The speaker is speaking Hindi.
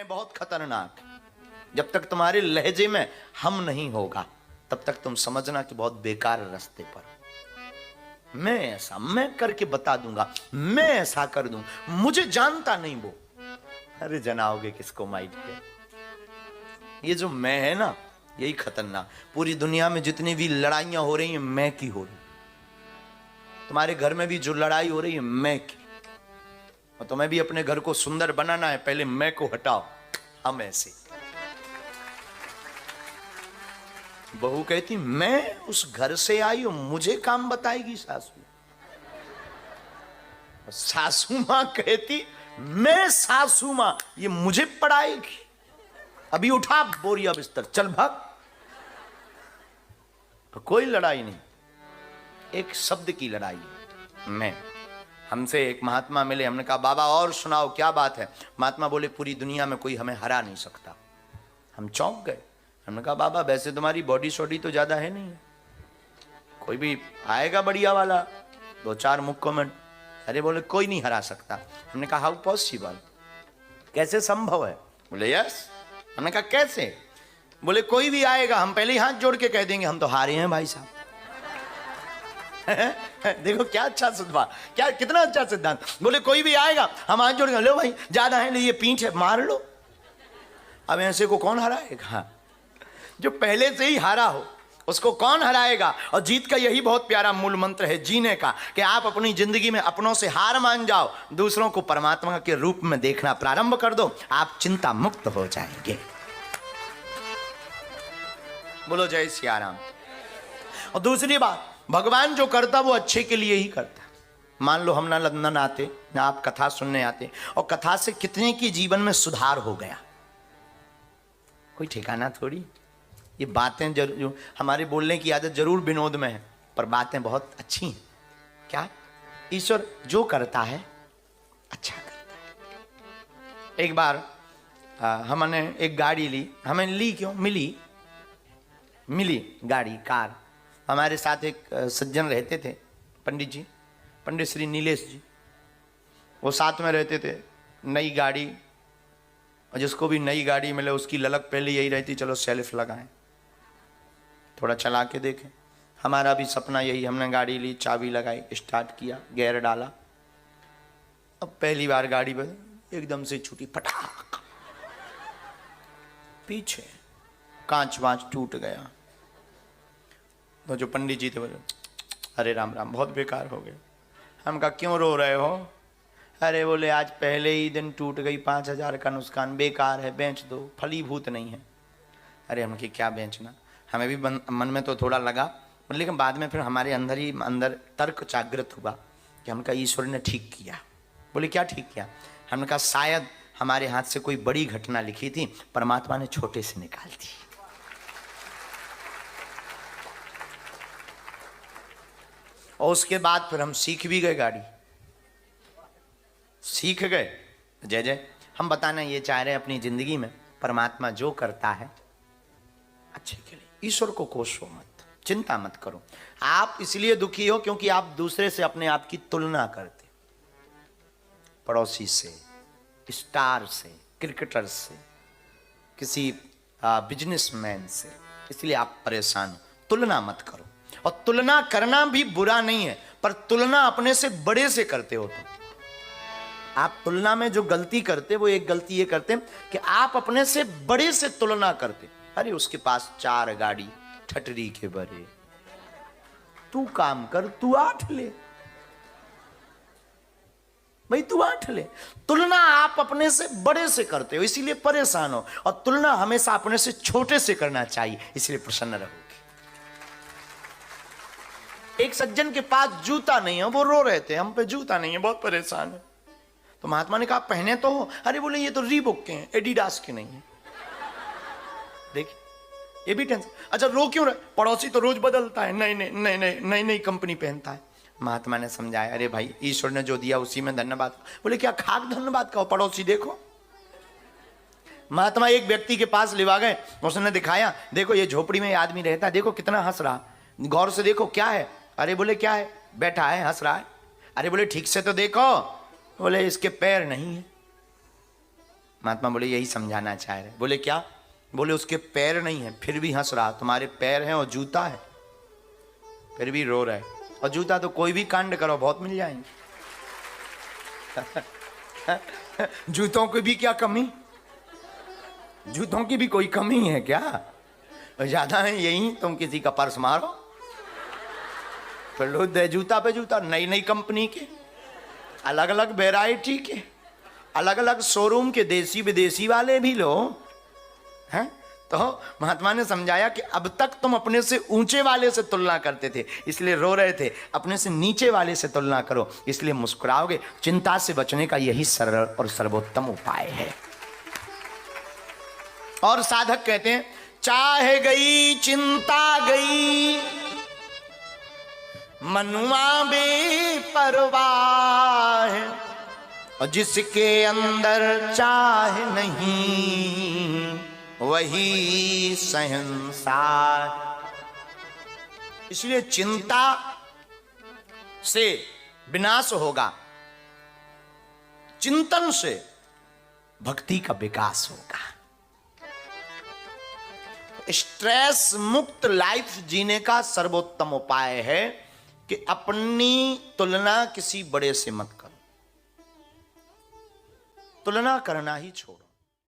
मैं बहुत खतरनाक। जब तक तुम्हारे लहजे में हम नहीं होगा तब तक तुम समझना कि बहुत बेकार रास्ते पर। मैं करके बता दूंगा, मैं ऐसा कर दूं, मुझे जानता नहीं वो। अरे जनाओगे किसको माइट पे। ये जो मैं है ना, यही खतरनाक। पूरी दुनिया में जितनी भी लड़ाइयां हो रही हैं मैं की हो रही। तुम्हारे घर में भी जो लड़ाई हो रही है मैं की। और तुम्हें भी अपने घर को सुंदर बनाना है, पहले मैं को हटाओ। हम ऐसे। बहू कहती मैं उस घर से आई हूं, मुझे काम बताएगी सासू। सासू मां कहती मैं सासू मां, ये मुझे पढ़ाएगी। अभी उठा बोरिया बिस्तर, चल भाग। तो कोई लड़ाई नहीं, एक शब्द की लड़ाई है। मैं। हमसे एक महात्मा मिले, हमने कहा बाबा और सुनाओ क्या बात है। महात्मा बोले पूरी दुनिया में कोई हमें हरा नहीं सकता। हम चौंक गए। हमने कहा बाबा वैसे तुम्हारी बॉडी शॉडी तो ज्यादा है नहीं, कोई भी आएगा बढ़िया वाला, दो चार मुक्कों में। अरे बोले कोई नहीं हरा सकता। हमने कहा हाउ पॉसिबल, कैसे संभव है। बोले यस। हमने कहा कैसे। बोले कोई भी आएगा हम पहले ही हाथ जोड़ के कह देंगे हम तो हारे हैं भाई साहब। देखो क्या अच्छा सिद्धांत, क्या कितना अच्छा सिद्धांत। बोले कोई भी आएगा हम हाथ जोड़ के, लो भाई ज्यादा है, ये पीठ है, मार लो। अब ऐसे को कौन हराएगा। जो पहले से ही हारा हो उसको कौन हराएगा। और जीत का यही बहुत प्यारा मूल मंत्र है जीने का, कि आप अपनी जिंदगी में अपनों से हार मान जाओ, दूसरों को परमात्मा के रूप में देखना प्रारंभ कर दो, आप चिंता मुक्त हो जाएंगे। बोलो जय सिया राम। और दूसरी बात, भगवान जो करता वो अच्छे के लिए ही करता। मान लो हम ना लंदन आते, ना आप कथा सुनने आते, और कथा से कितने की जीवन में सुधार हो गया, कोई ठिकाना थोड़ी। ये बातें जो हमारे बोलने की आदत जरूर विनोद में है, पर बातें बहुत अच्छी हैं। क्या ईश्वर जो करता है अच्छा करता है। एक बार हमने एक गाड़ी ली, हमें ली क्यों, मिली गाड़ी, कार। हमारे साथ एक सज्जन रहते थे, पंडित जी, पंडित श्री नीलेश जी। वो साथ में रहते थे। नई गाड़ी, और जिसको भी नई गाड़ी मिले उसकी ललक पहले यही रहती चलो सेल्फ लगाएं, थोड़ा चला के देखें। हमारा भी सपना यही, हमने गाड़ी ली, चाबी लगाई, स्टार्ट किया, गियर डाला। अब पहली बार गाड़ी में एकदम से छूटी, फटाक, पीछे कांच वांच टूट गया। तो जो पंडित जी थे बोले अरे राम राम बहुत बेकार हो गए। हम कहा क्यों रो रहे हो। अरे बोले आज पहले ही दिन टूट गई, 5,000 का नुकसान, बेकार है, बेच दो, फलीभूत नहीं है। अरे हम कि क्या बेचना। हमें भी मन में तो थोड़ा लगा, लेकिन बाद में फिर हमारे अंदर तर्क जागृत हुआ कि हम कहा ईश्वर ने ठीक किया। बोले क्या ठीक किया। हमने कहा शायद हमारे हाथ से कोई बड़ी घटना लिखी थी, परमात्मा ने छोटे से निकाल दी। और उसके बाद फिर हम सीख भी गए, गाड़ी सीख गए। जय जय। हम बताना ये चाह रहे हैं अपनी जिंदगी में परमात्मा जो करता है अच्छे के लिए, ईश्वर को कोसो मत, चिंता मत करो। आप इसलिए दुखी हो क्योंकि आप दूसरे से अपने आप की तुलना करते, पड़ोसी से, स्टार से, क्रिकेटर से, किसी बिजनेसमैन से, इसलिए आप परेशान हो। तुलना मत करो। और तुलना करना भी बुरा नहीं है, पर तुलना अपने से बड़े से करते हो तो। आप तुलना में जो गलती करते, वो एक गलती ये करते कि आप अपने से बड़े से तुलना करते। अरे उसके पास 4 गाड़ी, ठटरी के बरे, तू काम कर, तू 8 ले भाई, तू 8 ले। तुलना आप अपने से बड़े से करते हो, इसीलिए परेशान हो। और तुलना हमेशा अपने से छोटे से करना चाहिए, इसलिए प्रसन्न रहोगे। एक सज्जन के पास जूता नहीं है, वो रो रहे थे हम पे जूता नहीं है, बहुत परेशान है। तो महात्मा ने कहा पहने तो हो। अरे बोले ये तो रीबॉक के हैं, एडिडास के नहीं है। देखिए ये भी टेंशन। अच्छा रो क्यों रहे, पड़ोसी तो रोज बदलता है, नई कंपनी पहनता है। महात्मा ने समझाया अरे भाई ईश्वर ने जो दिया उसी में धन्यवाद। बोले क्या खाक धन्यवाद कहो, पड़ोसी देखो। महात्मा एक व्यक्ति के पास लेवा गए, उसने दिखाया, देखो ये झोपड़ी में आदमी रहता है, देखो कितना हंस रहा, गौर से देखो क्या है। अरे बोले क्या है, बैठा है हंस रहा है। अरे बोले ठीक से तो देखो। बोले इसके पैर नहीं है। महात्मा बोले यही समझाना चाह रहे। बोले क्या? बोले उसके पैर नहीं है फिर भी हंस रहा। तुम्हारे पैर हैं और जूता है फिर भी रो रहे। और जूता तो कोई भी कांड करो बहुत मिल जाएंगे। जूतों की भी क्या कमी? जूतों की भी कोई कमी है क्या? ज्यादा है यही, तुम किसी का पर्स मारो फिर लो दे जूता पे जूता, नई नई कंपनी के, अलग अलग वेराइटी के, अलग अलग शोरूम के, देसी विदेशी वाले भी लो हैं। तो महात्मा ने समझाया कि अब तक तुम अपने से ऊंचे वाले से तुलना करते थे इसलिए रो रहे थे, अपने से नीचे वाले से तुलना करो इसलिए मुस्कुराओगे। चिंता से बचने का यही सरल और सर्वोत्तम उपाय है। और साधक कहते हैं चाहे गई चिंता गई मनुआ बेपरवाह, और जिसके अंदर चाह नहीं वही सहंसार। इसलिए चिंता से विनाश होगा, चिंतन से भक्ति का विकास होगा। स्ट्रेस मुक्त लाइफ जीने का सर्वोत्तम उपाय है कि अपनी तुलना किसी बड़े से मत करो, तुलना करना ही छोड़ो।